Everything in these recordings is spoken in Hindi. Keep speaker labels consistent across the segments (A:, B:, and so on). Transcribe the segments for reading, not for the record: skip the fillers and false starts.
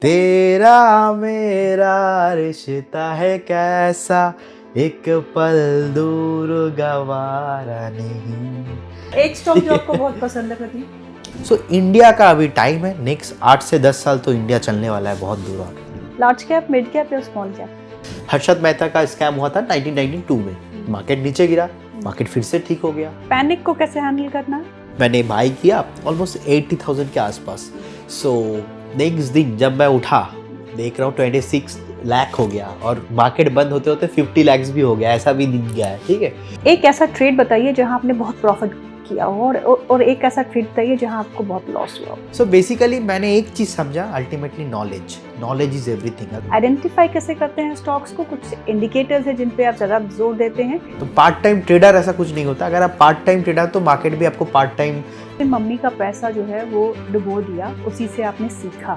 A: तेरा मेरा रिश्ता है कैसा, एक पल दूर गवारा नहीं।
B: एक स्टॉक जो आपको बहुत पसंद है प्रदीप?
A: सो इंडिया का अभी टाइम है, नेक्स्ट 8 से 10 साल तो इंडिया चलने वाला है बहुत दूर।
B: लार्ज कैप, मिड कैप या स्मॉल कैप?
A: हर्षद मेहता का स्कैम हुआ था 1992 में, मार्केट नीचे गिरा, मार्केट फिर से ठीक हो गया।
B: पैनिक को कैसे हैंडल करना है?
A: मैंने बाई किया ऑलमोस्ट 80,000 के आसपास। सो नेक्स्ट दिन जब मैं उठा देख रहा हूँ 26 लाख हो गया और मार्केट बंद होते होते 50 लाख भी हो गया, ऐसा भी दिन गया है। ठीक है,
B: एक ऐसा ट्रेड बताइए जहां आपने बहुत प्रॉफिट किया हो और एक ऐसा ट्रेड बताइए जहां आपको बहुत लॉस हुआ हो।
A: सो बेसिकली मैंने एक चीज समझा, ultimately knowledge is everything.
B: Identify कैसे करते हैं स्टॉक्स को? कुछ इंडिकेटर्स है जिन पे आप ज्यादा जोर देते हैं?
A: तो पार्ट टाइम ट्रेडर ऐसा कुछ नहीं होता, अगर आप पार्ट टाइम ट्रेडर तो मार्केट भी आपको पार्ट टाइम।
B: मम्मी का पैसा जो है वो डुबो दिया, उसी से आपने सीखा,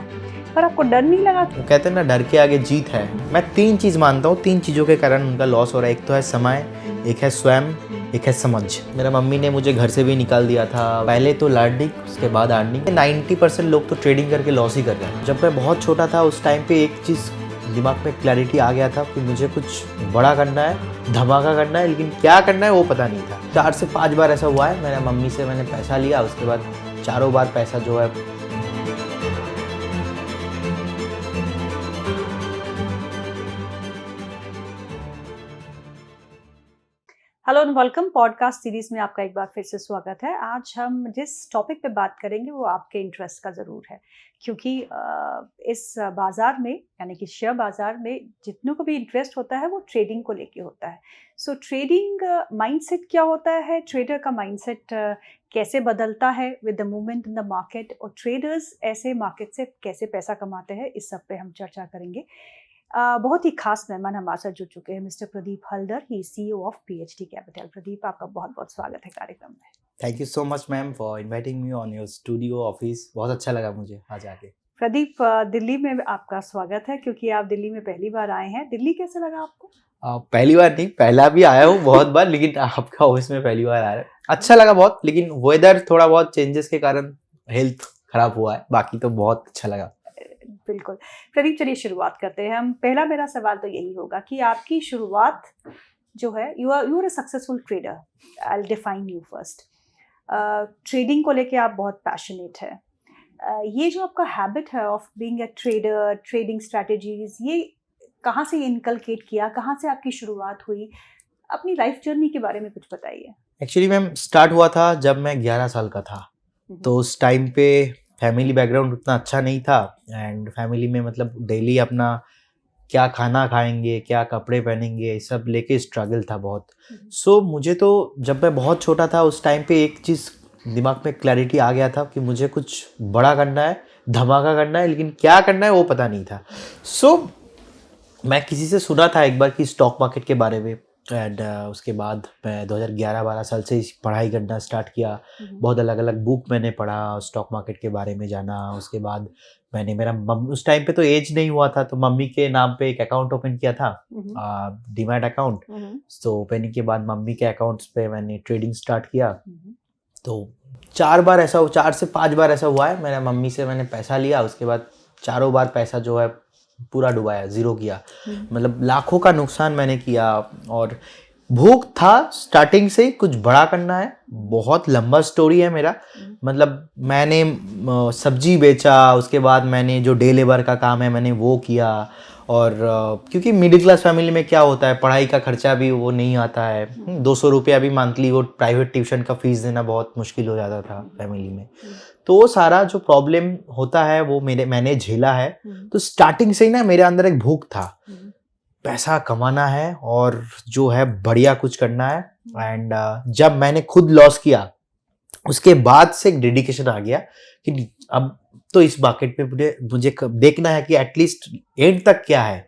B: पर आपको डर नहीं लगा?
A: वो कहते हैं ना, डर के आगे जीत है। मैं 3 चीज मानता हूँ, 3 चीजों के कारण उनका लॉस हो रहा है। एक तो है समय, एक है स्वयं, एक है समझ। मेरा मम्मी ने मुझे घर से भी निकाल दिया था, पहले तो लर्निंग उसके बाद अर्निंग। 90% लोग तो ट्रेडिंग करके लॉस ही कर रहे हैं। जब मैं बहुत छोटा था उस टाइम पे एक चीज़ दिमाग में क्लैरिटी आ गया था कि मुझे कुछ बड़ा करना है, धमाका करना है, लेकिन क्या करना है वो पता नहीं था। 4 से 5 बार ऐसा हुआ है, मेरा मम्मी से मैंने पैसा लिया, उसके बाद चारों बार पैसा जो है
B: hello and welcome. Podcast series में आपका एक बार फिर से स्वागत है। आज हम जिस टॉपिक पे बात करेंगे वो आपके इंटरेस्ट का ज़रूर है, क्योंकि इस बाज़ार में यानी कि शेयर बाज़ार में जितनों को भी इंटरेस्ट होता है वो ट्रेडिंग को लेके होता है। सो ट्रेडिंग माइंडसेट क्या होता है, ट्रेडर का माइंडसेट कैसे बदलता है with the movement in the market, और ट्रेडर्स ऐसे मार्केट से कैसे पैसा कमाते हैं, इस सब पे हम चर्चा करेंगे। बहुत ही खास मेहमान हमारे साथ जुड़ चुके हैं mister Pradeep Haldar, he CEO of PhD capital. Pradeep, आपका बहुत बहुत स्वागत है कार्यक्रम में।
A: Thank you so much ma'am for inviting me on your studio office. बहुत अच्छा लगा मुझे आज आके।
B: प्रदीप, दिल्ली में आपका स्वागत है, क्योंकि आप दिल्ली में पहली बार आए हैं। दिल्ली कैसा लगा आपको?
A: पहली बार नहीं, पहला भी आया हूँ बहुत बार, लेकिन आपका ऑफिस में पहली बार आ रहा है। अच्छा लगा बहुत, लेकिन वेदर थोड़ा बहुत चेंजेस के कारण हेल्थ खराब हुआ है, बाकी तो बहुत अच्छा लगा।
B: बिल्कुल प्रदीप, चलिए शुरुआत करते हैं हम। पहला मेरा सवाल तो यही होगा कि आपकी शुरुआत जो है, you are a successful trader. I will define you first. Trading को लेके आप बहुत पैशनेट है। ये जो आपका हैबिट है of being a trader, trading strategies, ये कहाँ से इनकलकेट किया, कहाँ से आपकी शुरुआत हुई? अपनी लाइफ जर्नी के बारे में कुछ बताइए।
A: एक्चुअली मैम स्टार्ट हुआ था जब मैं 11 साल का था, तो उस टाइम पे फैमिली बैकग्राउंड उतना अच्छा नहीं था, एंड फैमिली में मतलब डेली अपना क्या खाना खाएंगे, क्या कपड़े पहनेंगे, सब लेके स्ट्रगल था बहुत। सो मुझे तो जब मैं बहुत छोटा था उस टाइम पे एक चीज़ दिमाग में क्लैरिटी आ गया था कि मुझे कुछ बड़ा करना है, धमाका करना है, लेकिन क्या करना है वो पता नहीं था। सो मैं किसी से सुना था एक बार कि स्टॉक मार्केट के बारे में, एंड उसके बाद मैं 2011-12 साल से पढ़ाई करना स्टार्ट किया। बहुत अलग अलग बुक मैंने पढ़ा, स्टॉक मार्केट के बारे में जाना। उसके बाद मैंने उस टाइम पे तो एज नहीं हुआ था, तो मम्मी के नाम पे एक अकाउंट ओपन किया था, डीमैट अकाउंट। तो ओपनिंग के बाद मम्मी के अकाउंट्स पे मैंने ट्रेडिंग स्टार्ट किया। तो 4 से 5 बार ऐसा हुआ है, मेरा मम्मी से मैंने पैसा लिया, उसके बाद चारों बार पैसा जो है पूरा डुबाया, ज़ीरो किया। मतलब लाखों का नुकसान मैंने किया, और भूख था स्टार्टिंग से कुछ बड़ा करना है। बहुत लंबा स्टोरी है मेरा। मतलब मैंने सब्जी बेचा, उसके बाद मैंने जो डे लेबर का काम है मैंने वो किया। और क्योंकि मिडिल क्लास फैमिली में क्या होता है, पढ़ाई का खर्चा भी वो नहीं आता है। 200 रुपया भी मंथली वो प्राइवेट ट्यूशन का फीस देना बहुत मुश्किल हो जाता था फैमिली में। तो वो सारा जो प्रॉब्लम होता है वो मैंने झेला है। तो स्टार्टिंग से ही ना मेरे अंदर एक भूख था, पैसा कमाना है और जो है बढ़िया कुछ करना है। एंड जब मैंने खुद लॉस किया उसके बाद से एक डेडिकेशन आ गया कि अब तो इस मार्केट में मुझे देखना है कि एटलीस्ट एंड तक क्या है।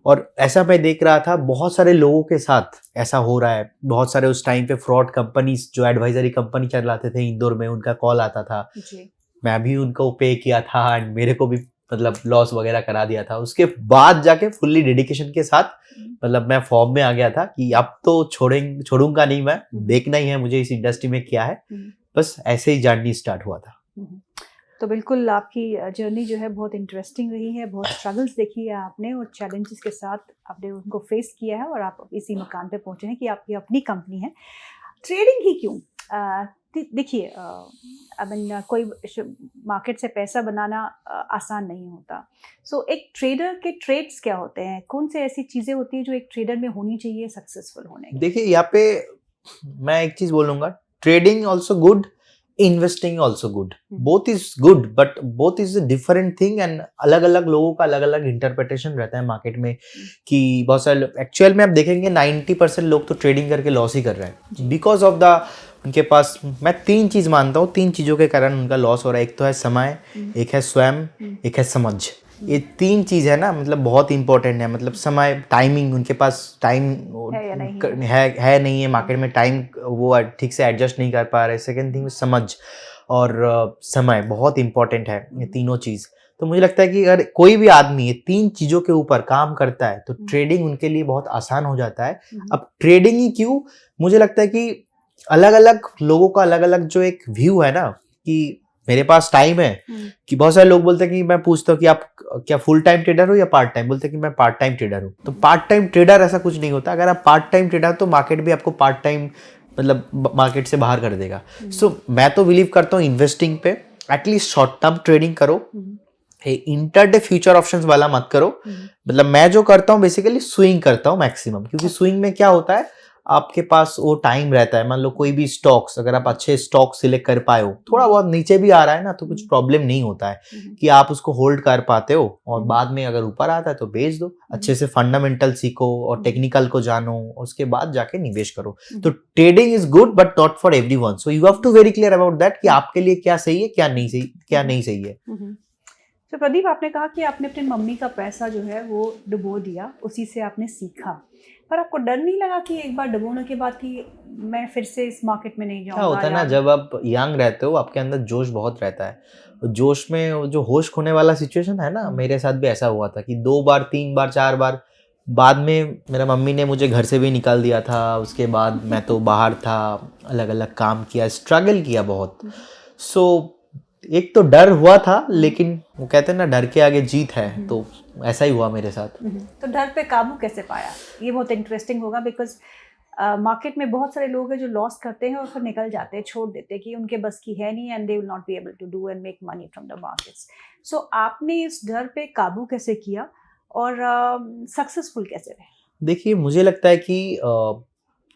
A: और ऐसा मैं देख रहा था बहुत सारे लोगों के साथ ऐसा हो रहा है। बहुत सारे उस टाइम पे फ्रॉड कंपनीज जो एडवाइजरी कंपनी चलाते थे इंदौर में, उनका कॉल आता था जी। मैं भी उनको पे किया था, एंड मेरे को भी मतलब लॉस वगैरह करा दिया था। उसके बाद जाके फुल्ली डेडिकेशन के साथ मतलब मैं फॉर्म में आ गया था कि अब तो छोड़ूंगा नहीं, मैं देखना ही है मुझे इस इंडस्ट्री में क्या है। बस ऐसे ही जर्नी स्टार्ट हुआ था।
B: तो बिल्कुल आपकी जर्नी जो है बहुत इंटरेस्टिंग रही है, बहुत स्ट्रगल्स देखी है आपने और चैलेंजेस के साथ आपने उनको फेस किया है और आप इसी मुकाम पे पहुंचे हैं कि आपकी अपनी कंपनी है। ट्रेडिंग ही क्यों? देखिए, आई मीन कोई मार्केट से पैसा बनाना आसान नहीं होता। सो एक ट्रेडर के ट्रेड्स क्या होते हैं? कौन से ऐसी चीज़ें होती हैं जो एक ट्रेडर में होनी चाहिए सक्सेसफुल होने के लिए?
A: देखिए यहाँ पे मैं एक चीज बोलूंगा, trading also good, investing also good, both is good but both is different thing and अलग अलग लोगों का अलग अलग इंटरप्रिटेशन रहता है मार्केट में कि बहुत सारे एक्चुअल में आप देखेंगे 90% लोग तो ट्रेडिंग करके लॉस ही कर रहे हैं बिकॉज ऑफ द उनके पास, मैं 3 चीज मानता हूँ, 3 चीजों के कारण उनका लॉस हो रहा है। एक तो है समय, एक है स्वयं, एक है समझ। ये 3 चीज है ना, मतलब बहुत इंपॉर्टेंट है। मतलब समय, टाइमिंग, उनके पास टाइम
B: है या नहीं
A: है नहीं है मार्केट में, टाइम वो ठीक से एडजस्ट नहीं कर पा रहे। सेकंड थिंग समझ और समय बहुत इंपॉर्टेंट है, ये तीनों चीज। तो मुझे लगता है कि अगर कोई भी आदमी ये 3 चीजों के ऊपर काम करता है तो ट्रेडिंग उनके लिए बहुत आसान हो जाता है। अब ट्रेडिंग ही क्यों, मुझे लगता है कि अलग अलग लोगों का अलग अलग जो एक व्यू है ना, कि मेरे पास टाइम है, कि बहुत सारे लोग बोलते हैं कि मैं पूछता हूँ कि आप क्या फुल टाइम ट्रेडर हो या पार्ट टाइम, बोलते हैं कि मैं पार्ट टाइम ट्रेडर हूँ। तो पार्ट टाइम ट्रेडर ऐसा कुछ नहीं होता। अगर आप पार्ट टाइम ट्रेडर तो मार्केट भी आपको पार्ट टाइम मतलब मार्केट से बाहर कर देगा। सो मैं तो बिलीव करता हूँ इन्वेस्टिंग पे, एटलीस्ट शॉर्ट टर्म ट्रेडिंग करो, इंटरडे फ्यूचर ऑप्शंस वाला मत करो। मतलब मैं जो करता हूँ बेसिकली स्विंग करता हूँ मैक्सिमम, क्योंकि स्विंग में क्या होता है, आपके पास वो टाइम रहता है। मान लो कोई भी स्टॉक्स, अगर आप अच्छे स्टॉक सिलेक्ट कर पाए हो, थोड़ा बहुत नीचे भी आ रहा है ना तो कुछ प्रॉब्लम नहीं होता है, कि आप उसको होल्ड कर पाते हो और बाद में अगर ऊपर आता है तो बेच दो। अच्छे से फंडामेंटल सीखो और टेक्निकल को जानो, उसके बाद जाके निवेश करो। तो trading is good but not for everyone, so you have to very clear about that कि आपके लिए क्या सही है, क्या नहीं सही है।
B: तो प्रदीप, आपने कहा कि आपने अपनी मम्मी का पैसा जो है वो डुबो दिया, उसी से आपने सीखा, पर आपको डर नहीं लगा कि एक बार डुबोने के बाद कि मैं फिर से इस मार्केट में नहीं
A: क्या
B: जाऊंगा?
A: होता है ना, जब आप यंग रहते हो आपके अंदर जोश बहुत रहता है। जोश में वो जो होश खोने वाला सिचुएशन है ना, मेरे साथ भी ऐसा हुआ था कि 2 बार 3 बार 4 बार बाद में मेरा मम्मी ने मुझे घर से भी निकाल दिया था। उसके बाद मैं तो बाहर था, अलग अलग काम किया, स्ट्रगल किया बहुत। सो एक तो डर हुआ था, लेकिन वो कहते हैं ना डर के आगे जीत है, तो ऐसा ही हुआ मेरे साथ।
B: तो डर पे काबू कैसे पाया? ये बहुत इंटरेस्टिंग होगा, बिकॉज मार्केट में बहुत सारे लोग हैं जो लॉस करते हैं और फिर निकल जाते हैं, छोड़ देते हैं कि उनके बस की है नहीं, and they will not be able to do and make money from the markets. So आपने इस डर पे काबू कैसे किया और सक्सेसफुल कैसे रहे?
A: देखिए मुझे लगता है कि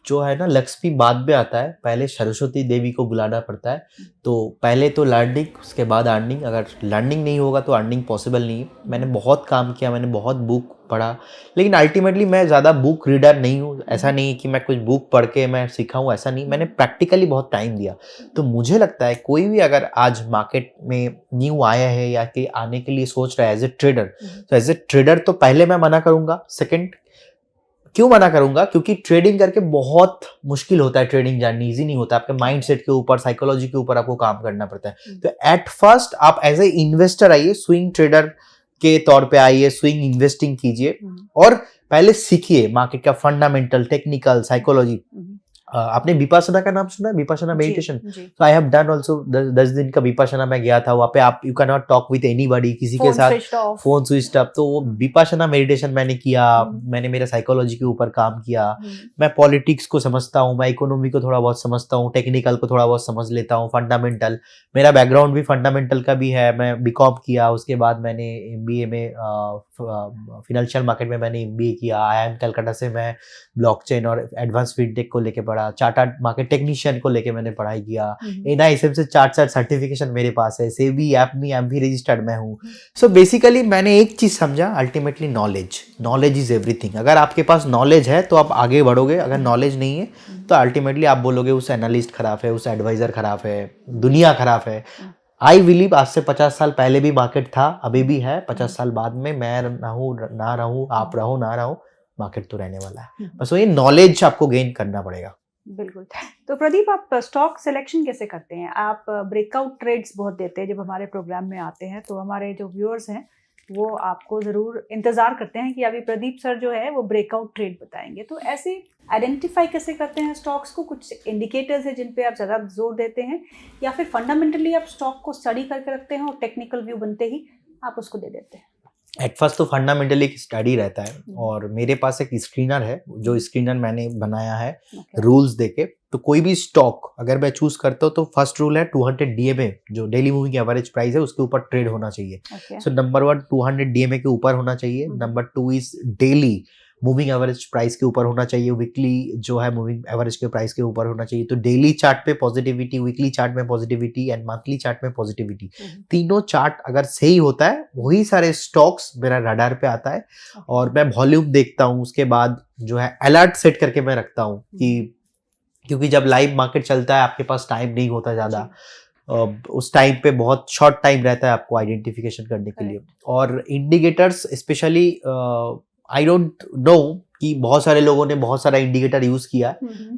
A: जो है ना, लक्ष्मी बाद में आता है, पहले सरस्वती देवी को बुलाना पड़ता है। तो पहले तो लर्निंग, उसके बाद अर्निंग। अगर लर्निंग नहीं होगा तो अर्निंग पॉसिबल नहीं है। मैंने बहुत काम किया, मैंने बहुत बुक पढ़ा, लेकिन अल्टीमेटली मैं ज़्यादा बुक रीडर नहीं हूँ। ऐसा नहीं है कि मैं कुछ बुक पढ़ के मैं सीखा हूँ, ऐसा नहीं। मैंने प्रैक्टिकली बहुत टाइम दिया। तो मुझे लगता है कोई भी अगर आज मार्केट में न्यू आया है या कि आने के लिए सोच रहा है एज ए ट्रेडर, तो एज ए ट्रेडर तो पहले मैं मना करूंगा। सेकेंड, क्यों मना करूंगा, क्योंकि ट्रेडिंग करके बहुत मुश्किल होता है। ट्रेडिंग जाननी इजी नहीं होता। आपके माइंडसेट के ऊपर, साइकोलॉजी के ऊपर आपको काम करना पड़ता है। तो एट फर्स्ट आप एज ए इन्वेस्टर आइए, स्विंग ट्रेडर के तौर पे आइए, स्विंग इन्वेस्टिंग कीजिए और पहले सीखिए मार्केट का फंडामेंटल, टेक्निकल, साइकोलॉजी। आपने विपासना का नाम सुना है? विपासना मेडिटेशन। तो आई हैव डन आल्सो 10 दिन का विपासना में गया था। वहाँ पे आप you can not talk with anybody, किसी के साथ, फोन स्विच ऑफ। तो वो विपासना मेडिटेशन मैंने किया। मैंने मेरे साइकोलॉजी के ऊपर काम किया। मैं पॉलिटिक्स को समझता हूँ, मैं इकोनॉमी को थोड़ा बहुत समझता हूँ, टेक्निकल को थोड़ा बहुत समझ लेता हूँ, फंडामेंटल। मेरा बैकग्राउंड भी फंडामेंटल का भी है। मैं बीकॉम किया, उसके बाद मैंने MBA में फाइनेंशियल मार्केट में मैंने MBA किया। IIM कलकत्ता से मैं ब्लॉकचेन और एडवांस फीडटेक को लेके पढ़ा। चार्टर्ड मार्केट टेक्नीशियन को लेके मैंने पढ़ाई किया। NISM से चार्टर्ड सर्टिफिकेशन मेरे पास है। सेबी ऐप भी रजिस्टर्ड मैं हूँ। सो बेसिकली मैंने एक चीज समझा, अल्टीमेटली नॉलेज इज एवरीथिंग। अगर आपके पास नॉलेज है तो आप आगे बढ़ोगे, अगर नॉलेज नहीं है तो अल्टीमेटली आप बोलोगे उस एनालिस्ट खराब है, उस एडवाइजर खराब है, दुनिया खराब है। आई बिलीव आज से 50 साल पहले भी मार्केट था, अभी भी है। 50 साल बाद में मैं रहूँ ना रहूँ, आप रहो ना रहो, मार्केट तो रहने वाला है। बस वही नॉलेज आपको गेन करना पड़ेगा।
B: बिल्कुल। तो प्रदीप, आप स्टॉक सिलेक्शन कैसे करते हैं? आप ब्रेकआउट ट्रेड्स बहुत देते हैं जब हमारे प्रोग्राम में आते हैं, तो हमारे जो व्यूअर्स हैं वो आपको ज़रूर इंतज़ार करते हैं कि अभी प्रदीप सर जो है वो ब्रेकआउट ट्रेड बताएंगे। तो ऐसे आइडेंटिफाई कैसे करते हैं स्टॉक्स को? कुछ इंडिकेटर्स हैं जिन पे आप ज़्यादा जोर देते हैं, या फिर फंडामेंटली आप स्टॉक को स्टडी करके रखते हैं और टेक्निकल व्यू बनते ही आप उसको दे देते हैं?
A: एट फर्स्ट तो फंडामेंटली स्टडी रहता है और मेरे पास एक स्क्रीनर है, जो स्क्रीनर मैंने बनाया है रूल्स देके। तो कोई भी स्टॉक अगर मैं चूज करता हूँ तो फर्स्ट रूल है 200 DMA जो डेली मूविंग एवरेज प्राइस है उसके ऊपर ट्रेड होना चाहिए। सो नंबर 1 200 DMA के ऊपर होना चाहिए। Number 2 is daily moving average price के ऊपर होना चाहिए। वीकली जो है मूविंग एवरेज के प्राइस के ऊपर होना चाहिए। तो डेली चार्ट पे पॉजिटिविटी, वीकली चार्ट में पॉजिटिविटी एंड मंथली चार्ट में पॉजिटिविटी, तीनों चार्ट अगर सही होता है वही सारे स्टॉक्स मेरा रडार पे आता है। और मैं वॉल्यूम देखता हूँ, उसके बाद जो है अलर्ट सेट करके मैं रखता हूँ कि क्योंकि जब लाइव मार्केट चलता है आपके पास टाइम नहीं होता ज़्यादा, उस टाइम पे बहुत शॉर्ट टाइम रहता है आपको आइडेंटिफिकेशन करने के लिए। और indicators specially I don't know कि बहुत सारे लोगों ने बहुत सारा इंडिकेटर यूज किया,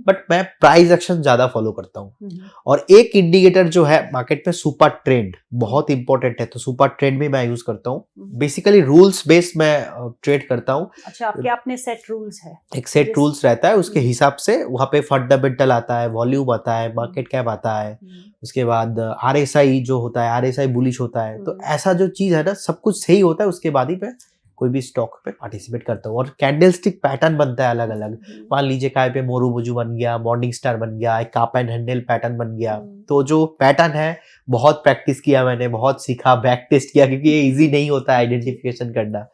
A: बट मैं प्राइस एक्शन ज्यादा फॉलो करता हूँ। और एक इंडिकेटर जो है मार्केट में सुपर ट्रेंड बहुत इंपॉर्टेंट है, तो सुपर ट्रेंड भी मैं यूज करता हूँ। बेसिकली रूल्स बेस्ड मैं ट्रेड करता हूँ।
B: अच्छा, आपके अपने सेट रूल्स है? एक
A: सेट रूल्स रहता है, उसके हिसाब से वहाँ पे फंडामेंटल आता है, वॉल्यूम आता है, मार्केट कैप आता है, उसके बाद RSI जो होता है, RSI बुलिश होता है। तो ऐसा जो चीज है ना, सब कुछ सही होता है, उसके बाद ही मैं कोई भी स्टॉक पे पार्टिसिपेट करता हूँ। और कैंडलस्टिक पैटर्न बनता है अलग अलग। मान लीजिए काय पे मोरूबुजू बन गया, मॉर्निंग स्टार बन गया, एक काप एंड हैंडल पैटर्न बन गया। तो जो पैटर्न है बहुत प्रैक्टिस किया मैंने, बहुत सीखा, बैक टेस्ट किया, क्योंकि ये इजी नहीं होता है आइडेंटिफिकेशन करना।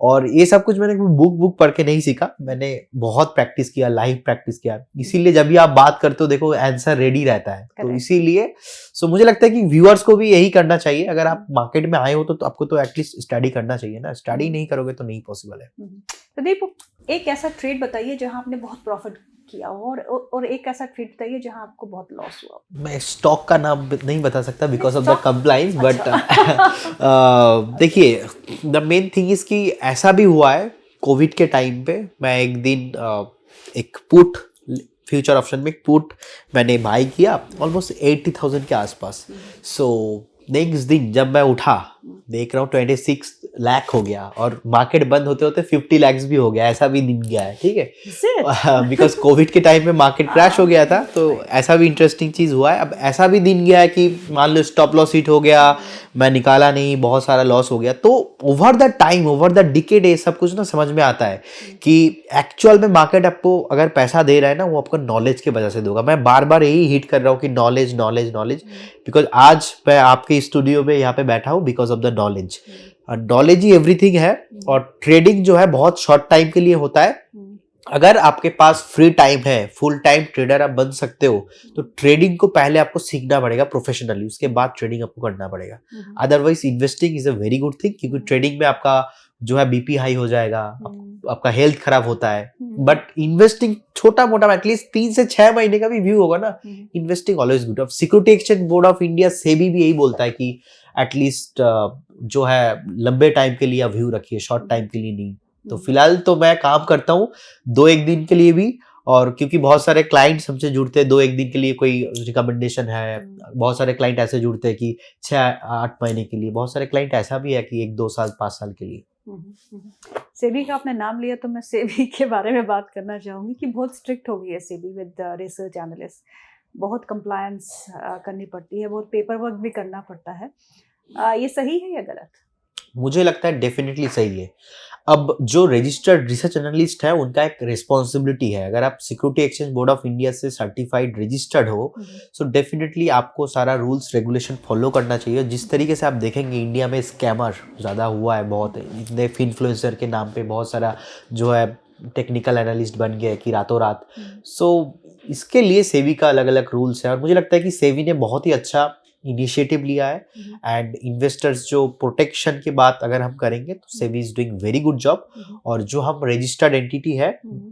A: और ये सब कुछ मैंने बुक पढ़ के नहीं सीखा, मैंने बहुत प्रैक्टिस किया, लाइव प्रैक्टिस किया। इसीलिए जब भी आप बात करते हो देखो आंसर रेडी रहता है। तो इसीलिए मुझे लगता है कि व्यूअर्स को भी यही करना चाहिए। अगर आप मार्केट में आए हो तो आपको तो एटलीस्ट स्टडी करना चाहिए ना। स्टडी नहीं करोगे तो नहीं पॉसिबल है।
B: प्रदीप, एक ऐसा ट्रेड बताइए जहां आपने बहुत प्रॉफिट किया हो, और एक ऐसा ट्रेड बताइए जहां आपको बहुत लॉस हुआ।
A: मैं स्टॉक का नाम नहीं बता सकता because of the compliance, but देखिए द मेन थिंग इज कि ऐसा भी हुआ है कोविड के टाइम पे। मैं एक दिन एक पुट फ्यूचर ऑप्शन में पुट मैंने बाई किया ऑलमोस्ट 80,000 के आसपास। सो नेक्स्ट दिन जब मैं उठा देख रहा हूँ 26 लाख हो गया और मार्केट बंद होते होते 50 लाख भी हो गया। ऐसा भी दिन गया है, ठीक है, बिकॉज कोविड के टाइम में मार्केट क्रैश हो गया था। तो ऐसा भी इंटरेस्टिंग चीज हुआ है। अब ऐसा भी दिन गया है कि मान लो स्टॉप लॉस हिट हो गया, मैं निकाला नहीं, बहुत सारा लॉस हो गया। तो over the time, over the decade ये सब कुछ ना समझ में आता है कि एक्चुअल में मार्केट आपको अगर पैसा दे रहा है ना, वो आपको नॉलेज की वजह से देगा। मैं बार बार यही हिट कर रहा हूँ कि नॉलेज नॉलेज नॉलेज, बिकॉज आज मैं आपके स्टूडियो में यहाँ पे बैठा हूँ because of the knowledge. Knowledge he everything है। और ट्रेडिंग जो है बहुत शॉर्ट टाइम के लिए होता है। अगर आपके पास फ्री टाइम है, फुल टाइम ट्रेडर आप बन सकते हो, तो ट्रेडिंग को पहले आपको सीखना पड़ेगा प्रोफेशनली, उसके बाद ट्रेडिंग आपको करना पड़ेगा। Otherwise investing is a very good thing, क्योंकि ट्रेडिंग में आपका जो है BP हाई हो जाएगा, आपका हेल्थ खराब होता है। बट इन्वेस्टिंग छोटा मोटा एटलीस्ट 3 से 6 महीने का भी व्यू होगा ना, इन्वेस्टिंग ऑलवेज गुड। अब security exchange board of India SEBI भी यही बोलता है कि एटलीस्ट जो है लंबे टाइम के लिए आप व्यू रखिए, शॉर्ट टाइम के लिए नहीं। तो फिलहाल तो मैं काम करता हूँ 2-1 दिन के लिए भी, और क्योंकि बहुत सारे क्लाइंट्स हमसे जुड़ते हैं 2-1 दिन के लिए, कोई रिकमेंडेशन है। बहुत सारे क्लाइंट ऐसे जुड़ते हैं कि 6-8 महीने के लिए, बहुत सारे क्लाइंट ऐसा भी है कि 1-2 साल 5 साल के लिए।
B: सेबी का आपने नाम लिया तो मैं सेबी के बारे में बात करना चाहूँगी कि बहुत स्ट्रिक्ट हो गई है सेबी विद रिसर्च एनालिस्ट। बहुत कंप्लायंस करनी पड़ती है, बहुत पेपर वर्क भी करना पड़ता है। ये सही है या गलत?
A: मुझे लगता है डेफिनेटली सही है। अब जो रजिस्टर्ड रिसर्च एनालिस्ट है उनका एक रिस्पॉन्सिबिलिटी है। अगर आप security exchange board of India से सर्टिफाइड रजिस्टर्ड हो, सो डेफिनेटली आपको सारा रूल्स रेगुलेशन फॉलो करना चाहिए। जिस तरीके से आप देखेंगे इंडिया में स्कैमर ज़्यादा हुआ है, बहुत इतने इन्फ्लुएंसर के नाम पे बहुत सारा जो है टेक्निकल एनालिस्ट बन गए कि रातों रात। सो इसके लिए सेबी का अलग अलग रूल्स है, और मुझे लगता है कि सेबी ने बहुत ही अच्छा इनिशिएटिव लिया है। एंड इन्वेस्टर्स जो प्रोटेक्शन की बात अगर हम करेंगे तो SEBI is doing very good job. और जो हम रजिस्टर्ड एंटिटी है,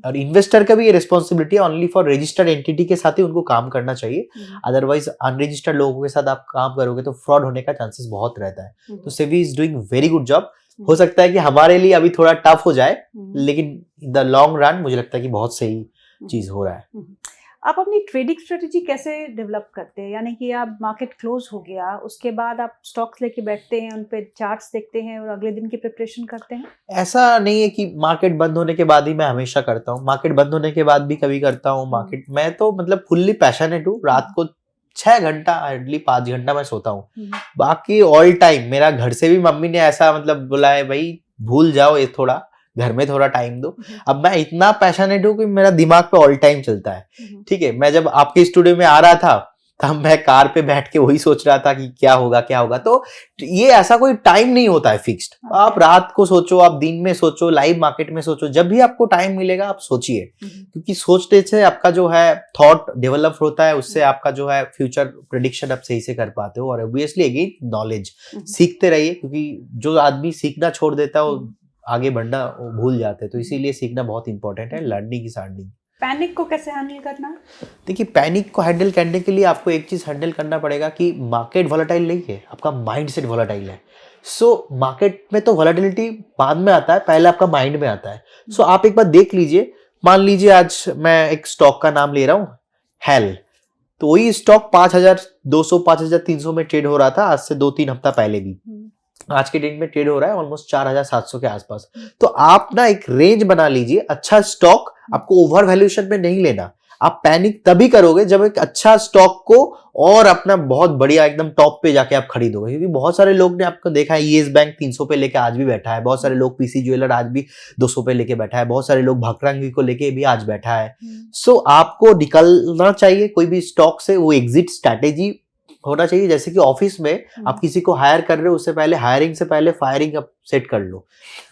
A: और इन्वेस्टर का भी ये रिस्पॉन्सिबिलिटी है, ओनली फॉर रजिस्टर्ड एंटिटी के साथ ही उनको काम करना चाहिए। अदरवाइज अनरजिस्टर्ड लोगों के साथ आप काम करोगे तो फ्रॉड होने का चांसेस बहुत रहता है। तो SEBI is doing very good job. हो सकता है कि हमारे लिए अभी थोड़ा टफ हो जाए, लेकिन इन द लॉन्ग रन मुझे लगता है कि बहुत सही चीज हो रहा है।
B: आप अपनी ट्रेडिंग स्ट्रेटेजी कैसे डेवलप करते हैं? यानी कि आप मार्केट क्लोज हो गया, उसके बाद आप स्टॉक्स लेके बैठते हैं, उन पे चार्ट्स देखते हैं और अगले दिन की प्रिपरेशन करते हैं?
A: ऐसा नहीं है कि मार्केट बंद होने के बाद ही मैं हमेशा करता हूँ, मार्केट बंद होने के बाद भी कभी करता हूँ। मार्केट मैं तो मतलब फुल्ली पैशनेट हूँ। रात को 6 घंटा हार्डली 5 घंटा मैं सोता हूँ। बाकी ऑल टाइम मेरा घर से भी मम्मी ने ऐसा मतलब बोला है, भाई भूल जाओ ये, थोड़ा घर में थोड़ा टाइम दो। अब मैं इतना पैशनेट हूँ कि मेरा दिमाग पे ऑल टाइम चलता है। ठीक है, मैं जब आपके स्टूडियो में आ रहा था तब मैं कार पे बैठ के वही सोच रहा था कि क्या होगा क्या होगा। तो ये ऐसा कोई टाइम नहीं होता है फिक्स्ड। आप रात को सोचो, आप दिन में सोचो, लाइव मार्केट में सोचो, जब भी आपको टाइम मिलेगा आप सोचिए, क्योंकि सोचने से आपका जो है थॉट डेवलप होता है, उससे आपका जो है फ्यूचर प्रेडिक्शन आप सही से कर पाते हो। और ऑब्वियसली अगेन नॉलेज सीखते रहिए, क्योंकि जो आदमी सीखना छोड़ देता है वो आगे बढ़ना भूल जाते हैं। तो इसीलिए सीखना बहुत इंपॉर्टेंट है, लर्निंग इज अर्निंग।
B: पैनिक को कैसे हैंडल करना?
A: देखिए, पैनिक को हैंडल करने के लिए आपको एक चीज हैंडल करना पड़ेगा कि मार्केट वॉलेटाइल नहीं है, आपका माइंडसेट वॉलेटाइल है। सो मार्केट में तो वॉलेटिलिटी बाद में आता है, पहले आपका माइंड में आता है। सो आप एक बार देख लीजिए, मान लीजिए आज मैं एक स्टॉक का नाम ले रहा हूँ, हेल। तो वही स्टॉक 5200 5300 में ट्रेड हो रहा था आज से 2-3 हफ्ता पहले भी। आज के डेट में ट्रेड हो रहा है ऑलमोस्ट 4700 के आसपास। तो आप ना एक रेंज बना लीजिए। अच्छा स्टॉक आपको ओवर वैल्यूएशन में नहीं लेना। आप पैनिक तभी करोगे जब एक अच्छा स्टॉक को और अपना बहुत बढ़िया एकदम टॉप पे जाके आप खरीदोगे, क्योंकि बहुत सारे लोग ने आपको देखा है येस बैंक 300 पे लेके आज भी बैठा है, बहुत सारे लोग पीसी ज्वेलर आज भी 200 पे लेके बैठा है, बहुत सारे लोग भकरंगी को लेके भी आज बैठा है। सो आपको निकलना चाहिए कोई भी स्टॉक से, वो एग्जिट स्ट्रैटेजी होना चाहिए। जैसे कि ऑफिस में आप किसी को हायर कर रहे हो, उससे पहले हायरिंग से पहले फायरिंग आप सेट कर लो,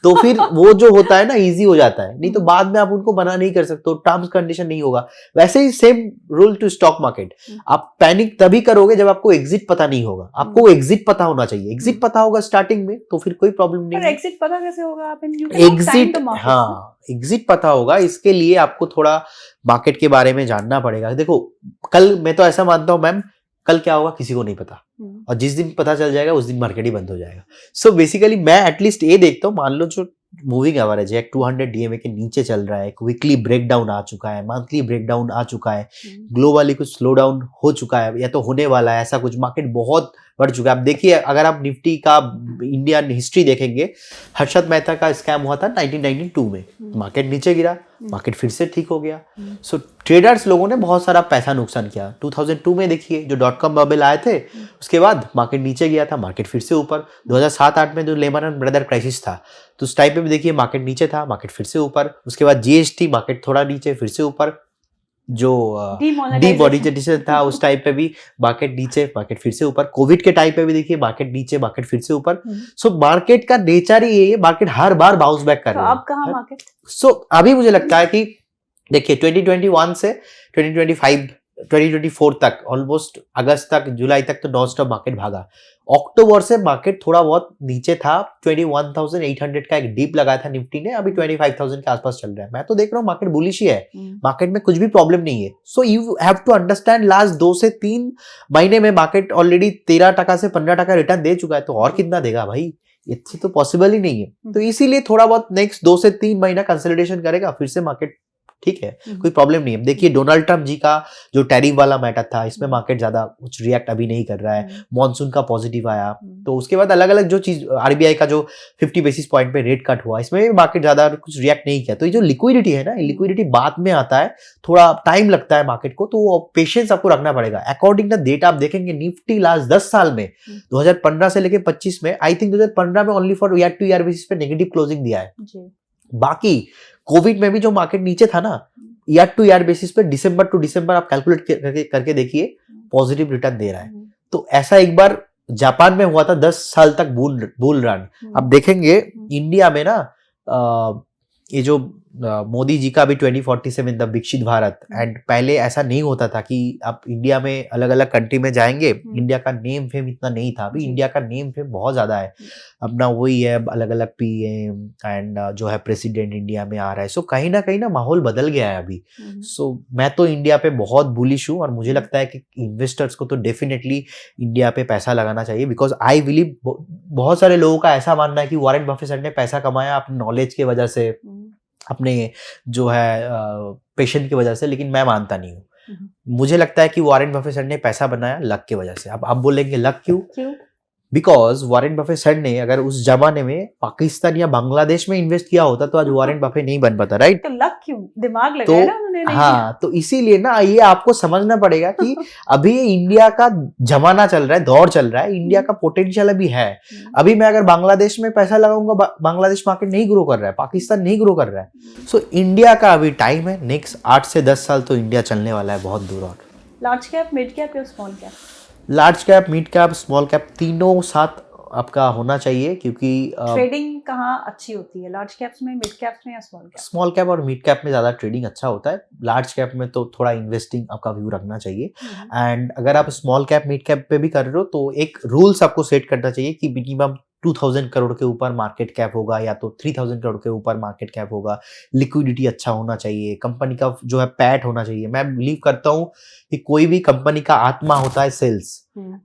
A: तो फिर वो जो होता है ना इजी हो जाता है। नहीं तो बाद में आप उनको मना नहीं कर सकते, टर्म्स कंडीशन नहीं होगा। वैसे ही same rule to stock market. आप पैनिक तभी करोगे जब आपको एग्जिट पता नहीं होगा। आपको एग्जिट पता होना चाहिए। एग्जिट पता होगा स्टार्टिंग में तो फिर कोई प्रॉब्लम नहीं है।
B: एग्जिट पता कैसे होगा? आप
A: एग्जिट, हाँ एग्जिट पता होगा। इसके लिए आपको थोड़ा मार्केट के बारे में जानना पड़ेगा। देखो, कल मैं तो ऐसा मानता हूं मैम, कल क्या होगा किसी को नहीं पता, और जिस दिन पता चल जाएगा उस दिन मार्केट ही बंद हो जाएगा। सो बेसिकली मैं एटलीस्ट ये देखता हूँ, मान लो जो मूविंग एवरेज है 200 डीएमए के नीचे चल रहा है, वीकली ब्रेकडाउन आ चुका है, मंथली ब्रेकडाउन आ चुका है, ग्लोबली कुछ स्लो डाउन हो चुका है या तो होने वाला है, ऐसा कुछ मार्केट बहुत बढ़ चुका है। आप देखिए, अगर आप निफ्टी का इंडियन हिस्ट्री देखेंगे, हर्षद मेहता का स्कैम हुआ था 1992 में, मार्केट नीचे गिरा, मार्केट फिर से ठीक हो गया। सो ट्रेडर्स लोगों ने बहुत सारा पैसा नुकसान किया। 2002 में देखिए जो .com बबल आए थे, उसके बाद मार्केट नीचे गया था, मार्केट फिर से ऊपर। 2007-8 में जो लेमन ब्रदर क्राइसिस था, तो उस टाइम पे भी देखिए मार्केट नीचे था, मार्केट फिर से ऊपर। उसके बाद जीएसटी, मार्केट थोड़ा नीचे फिर से ऊपर। जो डिमोनेटाइजेशन था उस टाइम पे भी मार्केट नीचे, मार्केट फिर से ऊपर। कोविड के टाइम पे भी देखिए मार्केट नीचे, मार्केट फिर से ऊपर। सो मार्केट का नेचर ही ये है, मार्केट हर बार बाउंस बैक कर रहा है।
B: अब कहां मार्केट?
A: सो अभी मुझे लगता है कि देखिए 2021 से 2024 तक, ऑलमोस्ट अगस्त तक, जुलाई तक तो नॉन स्टॉप मार्केट भागा। अक्टूबर से मार्केट थोड़ा बहुत नीचे था, 21,800 का एक डीप लगाया था निफ्टी ने, अभी 25,000 के आसपास चल रहा है। मैं तो देख रहा हूँ मार्केट बुलिश ही है, मार्केट में कुछ भी प्रॉब्लम नहीं है। So you have to understand, last 2 से 3 महीने में मार्केट ऑलरेडी 13% से 15% रिटर्न दे चुका है, तो और कितना देगा भाई? इससे तो पॉसिबल ही नहीं है। तो इसीलिए थोड़ा बहुत नेक्स्ट 2 से 3 महीना कंसोलिडेशन करेगा, फिर से मार्केट ठीक है, कोई प्रॉब्लम नहीं है। देखिए डोनाल्ड ट्रम्प जी का जो टैरिफ वाला मैटर था, इसमें मार्केट ज्यादा कुछ रिएक्ट अभी नहीं कर रहा है। मॉनसून का पॉजिटिव आया, तो उसके बाद अलग अलग जो चीज, आरबीआई का जो 50 बेसिस पॉइंट पे रेट कट हुआ, इसमें मार्केट ज्यादा कुछ रिएक्ट नहीं किया। तो ये जो लिक्विडिटी है ना, लिक्विडिटी बाद में आता है, थोड़ा टाइम लगता है मार्केट को, तो पेशेंस आपको रखना पड़ेगा। अकॉर्डिंग टू डेटा आप देखेंगे, निफ्टी लास्ट 10 साल में 2015 से लेकर 25 में, आई थिंक 2015 में only for year two year basis पे नेगेटिव क्लोजिंग दिया है। बाकी कोविड में भी जो मार्केट नीचे था ना, ईयर टू ईयर बेसिस पे दिसंबर टू दिसंबर आप कैलकुलेट करके देखिए, पॉजिटिव रिटर्न दे रहा है। तो ऐसा एक बार जापान में हुआ था 10 साल तक बुल रन। अब देखेंगे इंडिया में ना, ये जो मोदी जी का भी 2047 द विकसित भारत, एंड पहले ऐसा नहीं होता था कि आप इंडिया में अलग अलग कंट्री में जाएंगे, इंडिया का नेम फेम इतना नहीं था। अभी इंडिया का नेम फेम बहुत ज्यादा है, अपना वही है, अलग अलग पीएम एंड जो है प्रेसिडेंट इंडिया में आ रहा है। सो कहीं ना माहौल बदल गया है अभी। सो मैं तो इंडिया पे बहुत बुलिश हूँ, और मुझे लगता है कि इन्वेस्टर्स को तो डेफिनेटली इंडिया पे पैसा लगाना चाहिए, बिकॉज आई बिलीव बहुत सारे लोगों का ऐसा मानना है कि वॉरेन बफेट ने पैसा कमाया अपने नॉलेज की वजह से, अपने जो है पेशेंट की वजह से, लेकिन मैं मानता नहीं हूँ। मुझे लगता है कि वॉरेन बफे सर ने पैसा बनाया लक की वजह से। अब आप बोलेंगे लक क्यों?
B: क्यों?
A: बिकॉज वॉरेन बफे सर ने अगर उस जमाने में पाकिस्तान या बांग्लादेश में इन्वेस्ट किया होता तो आज वॉरेन बफे नहीं बन पाता, राइट?
B: तो लक क्यों? दिमाग
A: तो
B: लगाया ना उन्होंने, नहीं किया।
A: हाँ, तो इसीलिए ना ये आपको समझना पड़ेगा कि अभी ये इंडिया का जमाना चल रहा है, दौर चल रहा है, इंडिया का पोटेंशियल अभी है। अभी मैं अगर बांग्लादेश में पैसा लगाऊंगा, बांग्लादेश मार्केट नहीं ग्रो कर रहा है, पाकिस्तान नहीं ग्रो कर रहा है। सो इंडिया का अभी टाइम है, नेक्स्ट 8 से 10 साल तो इंडिया चलने वाला है बहुत दूर। और
B: लार्ज कैप, मिड कैप या small cap?
A: Large cap, mid cap, small cap तीनों साथ आपका होना चाहिए, क्योंकि
B: ट्रेडिंग कहाँ अच्छी होती है, लार्ज कैप्स में, मिड कैप्स में या स्मॉल कैप?
A: स्मॉल कैप और मिड कैप में ज़्यादा ट्रेडिंग अच्छा होता है। लार्ज कैप में तो थोड़ा इन्वेस्टिंग आपका व्यू रखना चाहिए। एंड अगर आप स्मॉल कैप, मिड कैप पे भी कर रहे हो तो एक रूल्स आपको सेट करना चाहिए कि मिनिमम 2000 करोड़ के ऊपर मार्केट कैप होगा या तो 3000 करोड़ के ऊपर मार्केट कैप होगा। लिक्विडिटी अच्छा होना चाहिए, कंपनी का जो है पैट होना चाहिए। मैं बिलीव करता हूँ कि कोई भी कंपनी का आत्मा होता है सेल्स।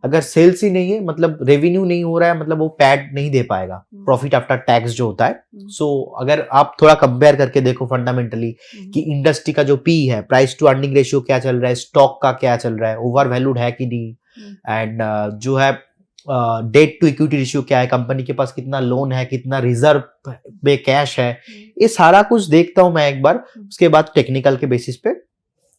A: अगर सेल्स ही नहीं है, मतलब रेवेन्यू नहीं हो रहा है, मतलब वो पैट नहीं दे पाएगा, प्रॉफिट आफ्टर टैक्स जो होता है। सो अगर आप थोड़ा कंपेयर करके देखो फंडामेंटली कि इंडस्ट्री का जो पी है, प्राइस टू अर्निंग रेशियो क्या चल रहा है, स्टॉक का क्या चल रहा है, ओवर वैल्यूड है कि नहीं, एंड जो है डेट टू इक्विटी रेशियो क्या है, कंपनी के पास कितना लोन है, कितना रिजर्व में कैश है, ये सारा कुछ देखता हूं मैं एक बार। उसके बाद टेक्निकल के बेसिस पे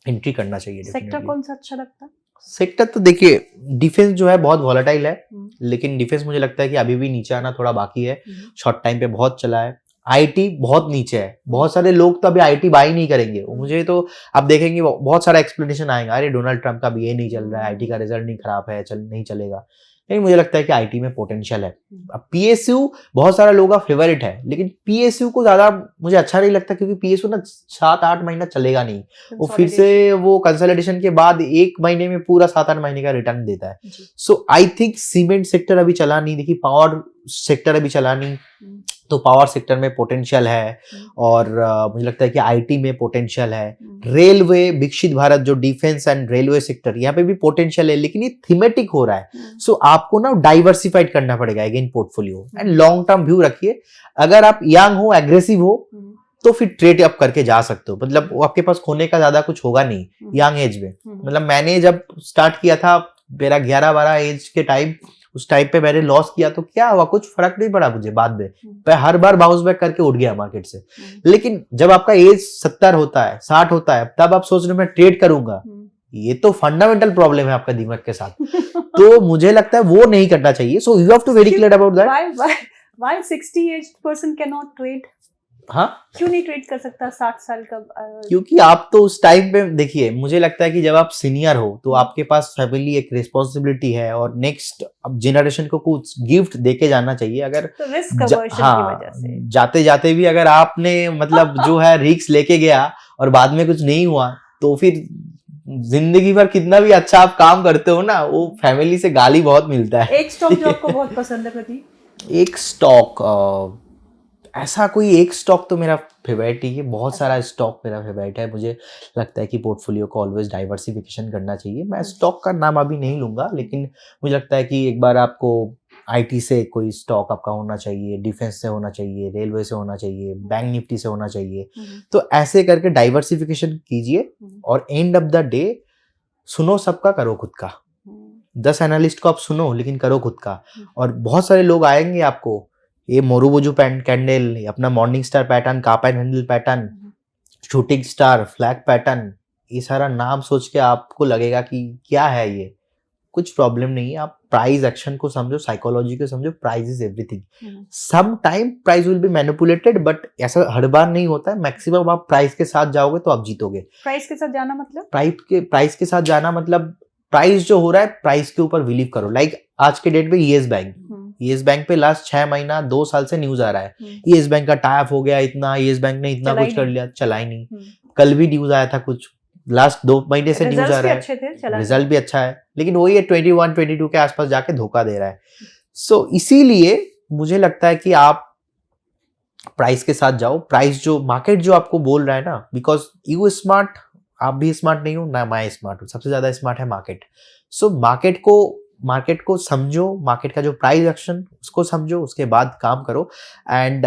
A: एंट्री करना चाहिए।
B: सेक्टर कौन सा अच्छा लगता है?
A: सेक्टर तो देखिए, डिफेंस जो है बहुत वॉलेटाइल है, लेकिन डिफेंस मुझे लगता है कि अभी भी नीचे आना थोड़ा बाकी है। शॉर्ट टाइम पे बहुत चला है। आईटी बहुत नीचे है, बहुत सारे लोग तो अभी आईटी बाई नहीं करेंगे। मुझे तो आप देखेंगे बहुत सारा एक्सप्लेनेशन आएगा, अरे डोनाल्ड ट्रंप का भी ये नहीं चल रहा है, आईटी का रिजल्ट नहीं खराब है, नहीं चलेगा। नहीं, मुझे लगता है कि आईटी में पोटेंशियल है। अब पीएसयू बहुत सारा लोगों का फेवरेट है, लेकिन पीएसयू को ज्यादा मुझे अच्छा नहीं लगता, क्योंकि पीएसयू ना 7-8 महीना चलेगा नहीं, वो फिर से वो कंसोलिडेशन के बाद 1 महीने में पूरा 7-8 महीने का रिटर्न देता है। सो आई थिंक सीमेंट सेक्टर अभी चला नहीं, देखिए पावर सेक्टर अभी चला नहीं, तो पावर सेक्टर में पोटेंशियल है। और मुझे लगता है कि आईटी में पोटेंशियल है। रेलवे, विकसित भारत जो डिफेंस एंड रेलवे सेक्टर, यहाँ पे भी पोटेंशियल है, लेकिन ये थीमेटिक हो रहा है। सो आपको ना डाइवर्सिफाइड करना पड़ेगा again portfolio, and long term view रखिए। अगर आप यंग हो, एग्रेसिव हो, तो फिर ट्रेड अप करके जा सकते हो, मतलब आपके पास खोने का ज्यादा कुछ होगा नहीं यंग एज में। मतलब मैंने जब स्टार्ट किया था मेरा 11-12 एज के टाइम, उस टाइम पे मैंने लॉस किया तो क्या हुआ, कुछ फर्क नहीं पड़ा मुझे। बाद में मैं हर बार बाउंस बैक करके उठ गया मार्केट से। लेकिन जब आपका एज 70 होता है, 60 होता है, तब आप सोच रहे हो मैं ट्रेड करूंगा, ये तो फंडामेंटल प्रॉब्लम है आपका दिमाग के साथ। तो मुझे लगता है वो नहीं करना चाहिए। So you have to very clear about that.
B: Why 60 age person can not trade?
A: हाँ,
B: क्यों नहीं ट्रेड कर सकता 60 साल का?
A: क्योंकि आप तो उस टाइम पे देखिए, मुझे लगता है कि जब आप सीनियर हो तो आपके पास फैमिली, एक रिस्पॉन्सिबिलिटी है, और नेक्स्ट अब जनरेशन को कुछ गिफ्ट देके जाना चाहिए। अगर
B: तो रिस्क अवर्जन की वजह से
A: जाते जाते भी अगर आपने मतलब जो है रिस्क लेके गया और बाद में कुछ नहीं हुआ, तो फिर जिंदगी भर कितना भी अच्छा आप काम करते हो ना, वो फैमिली से गाली बहुत मिलता है।
B: एक स्टॉक जो आपको बहुत पसंद है प्रदीप?
A: एक स्टॉक, ऐसा कोई एक स्टॉक तो मेरा फेवरेट ही है, बहुत सारा स्टॉक मेरा फेवरेट है। मुझे लगता है कि पोर्टफोलियो को ऑलवेज डाइवर्सिफिकेशन करना चाहिए। मैं स्टॉक का नाम अभी नहीं लूंगा, लेकिन मुझे लगता है कि एक बार आपको आईटी से कोई स्टॉक आपका होना चाहिए, डिफेंस से होना चाहिए, रेलवे से होना चाहिए, बैंक निफ्टी से होना चाहिए। तो ऐसे करके डाइवर्सिफिकेशन कीजिए, और एंड ऑफ द डे सुनो सबका, करो खुद का। 10 एनालिस्ट को आप सुनो, लेकिन करो खुद का। और बहुत सारे लोग आएंगे आपको, ये मोरुबुजू कैंडल, अपना morning star pattern, cup and handle pattern, shooting star, flag pattern, ये सारा नाम सोच के आपको लगेगा कि क्या है ये। कुछ प्रॉब्लम नहीं है, आप प्राइस एक्शन को समझो, साइकोलॉजी को समझो। Price is everything. Some time price will be manipulated, but ऐसा हर बार नहीं होता है। मैक्सिमम आप प्राइस के साथ जाओगे तो आप जीतोगे।
B: प्राइस के साथ जाना मतलब?
A: प्राइस के साथ जाना मतलब प्राइस जो हो रहा है, प्राइस के ऊपर बिलीव करो। लाइक आज के डेट पे येस बैंक पे लास्ट 6 महीना 2 साल से न्यूज आ रहा है, येस बैंक का टाइप हो गया इतना, येस बैंक ने इतना कुछ कर लिया, चला ही नहीं। कल भी न्यूज आया था कुछ, लास्ट 2 महीने से न्यूज आ रहा है, रिजल्ट भी अच्छा है, लेकिन वही 21-22 के आसपास जाके धोखा दे रहा है। सो इसीलिए मुझे लगता है कि आप प्राइस के साथ जाओ। प्राइस जो मार्केट जो आपको बोल रहा है ना, बिकॉज यू स्मार्ट, आप भी स्मार्ट नहीं हो ना, मैं स्मार्ट हूँ, सबसे ज्यादा स्मार्ट है मार्केट। सो मार्केट को समझो, मार्केट का जो प्राइस एक्शन उसको समझो, उसके बाद काम करो, एंड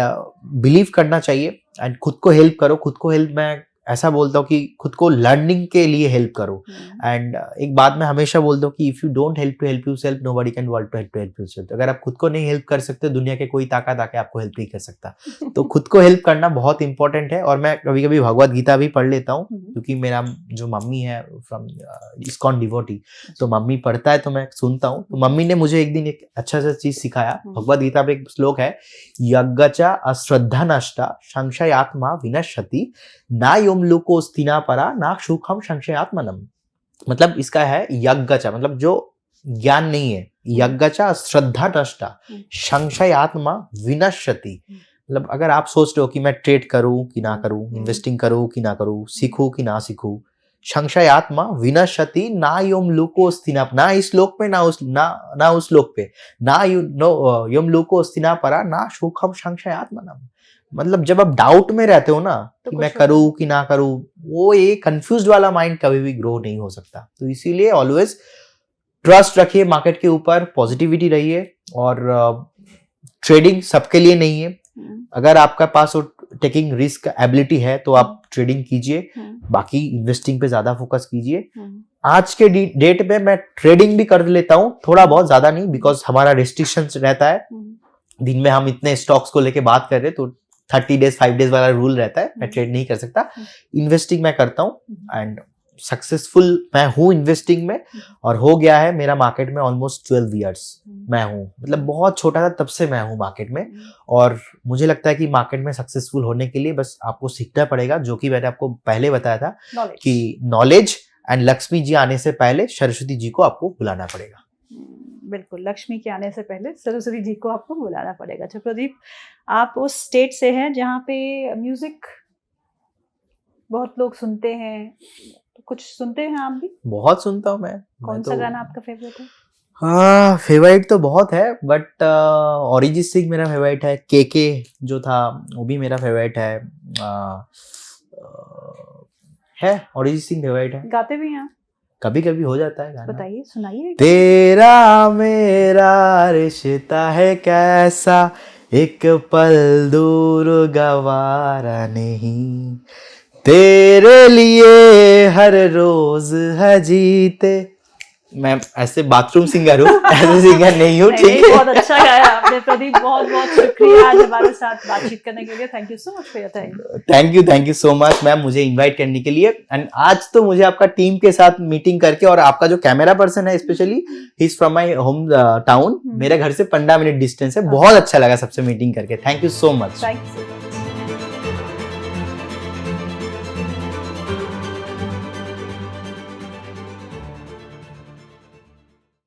A: बिलीव करना चाहिए, एंड खुद को हेल्प करो। खुद को हेल्प मैं ऐसा बोलता हूँ कि खुद को लर्निंग के लिए हेल्प करो। एंड एक बात मैं हमेशा बोलता हूँ कि if you don't help to help you self, nobody can want to help you self. अगर आप खुद को नहीं हेल्प कर सकते, दुनिया के कोई ताकत आके आपको हेल्प नहीं कर सकता। तो खुद को हेल्प करना बहुत इंपॉर्टेंट है। और मैं कभी कभी भगवत गीता भी पढ़ लेता हूँ, क्योंकि मेरा जो मम्मी है फ्रॉम इस्कॉन डिवोटी, तो मम्मी पढ़ता है तो मैं सुनता हूँ। तो मम्मी ने मुझे एक दिन एक अच्छा सा चीज सिखाया। भगवत गीता में एक श्लोक है, यज्ञचा अश्रद्धा नष्टा संशयात्मा विनश्यति ना योम लोको स्थिना परा ना सुखम संशयात्मनम। मतलब इसका है यज्ञचा, मतलब जो ज्ञान नहीं है, यज्ञचा श्रद्धा नष्टा संशयात्मा विनश्यति। मतलब अगर आप सोच रहे हो कि मैं ट्रेड करूं कि ना करूं, इन्वेस्टिंग करूं कि ना करूं, सीखूं कि ना सीखूं, संशयात्मा विनश्यति ना योम लोको स्थिना, ना इस लोक पे ना उस लोक पे, ना योम लोको स्थिना परा ना सुखम संशयात्मनम। मतलब जब आप डाउट में रहते हो ना कि मैं करूं कि ना करूं, वो ये कंफ्यूज्ड वाला माइंड कभी भी ग्रो नहीं हो सकता। तो इसीलिए ऑलवेज ट्रस्ट रखिए मार्केट के ऊपर, पॉजिटिविटी रहिए। और ट्रेडिंग सबके लिए नहीं है। अगर आपका पास वो टेकिंग रिस्क एबिलिटी है तो आप ट्रेडिंग कीजिए, बाकी इन्वेस्टिंग पे ज्यादा फोकस कीजिए। आज के डेट में मैं ट्रेडिंग भी कर लेता हूँ, थोड़ा बहुत, ज्यादा नहीं, बिकॉज हमारा रेस्ट्रिक्शंस रहता है। दिन में हम इतने स्टॉक्स को लेके बात कर रहे हैं तो 30 डेज 5 डेज वाला रूल रहता है, मैं ट्रेड नहीं कर सकता। इन्वेस्टिंग मैं करता हूँ एंड सक्सेसफुल मैं हूँ इन्वेस्टिंग में। और हो गया है मेरा मार्केट में ऑलमोस्ट 12 ईयर्स मैं हूँ। मतलब बहुत छोटा था तब से मैं हूँ मार्केट में। और मुझे लगता है कि मार्केट में सक्सेसफुल होने के लिए बस आपको सीखना पड़ेगा, जो कि मैंने आपको पहले बताया था कि नॉलेज एंड लक्ष्मी जी आने से पहले सरस्वती जी को आपको बुलाना पड़ेगा।
B: बिल्कुल, लक्ष्मी के आने से पहले सरस्वती जी को आपको बुलाना पड़ेगा। अच्छा प्रदीप, आप उस स्टेट से हैं जहाँ पे म्यूजिक बहुत लोग सुनते हैं, तो कुछ सुनते हैं आप भी?
A: बहुत सुनता हूँ मैं।
B: कौन सा गाना आपका फेवरेट है?
A: हाँ, फेवरेट तो बहुत है, बट अरिजीत सिंह मेरा फेवरेट है। के जो था वो भी मेरा फेवरेट है। अरिजीत सिंह फेवरेट है।
B: गाते भी हैं?
A: कभी कभी हो जाता है गाना।
B: बताइए, सुनाइए।
A: तेरा मेरा रिश्ता है कैसा, एक पल दूर गवारा नहीं, तेरे लिए हर रोज है जीते। मैं ऐसे बाथरूम सिंगर हूँ, ऐसे सिंगर नहीं हूँ, ठीक है।
B: बहुत अच्छा गाया आपने प्रदीप, बहुत बहुत शुक्रिया आज हमारे साथ बातचीत करने के लिए। Thank you so much for your time.
A: Thank you so much ma'am, मुझे इनवाइट करने के लिए। एंड आज तो मुझे आपका टीम के साथ मीटिंग करके, और आपका जो कैमरा पर्सन है specially, he is from my home town, मेरे घर से 15 मिनट डिस्टेंस है, बहुत अच्छा लगा सबसे मीटिंग करके। Thank you so much.
B: Thank you.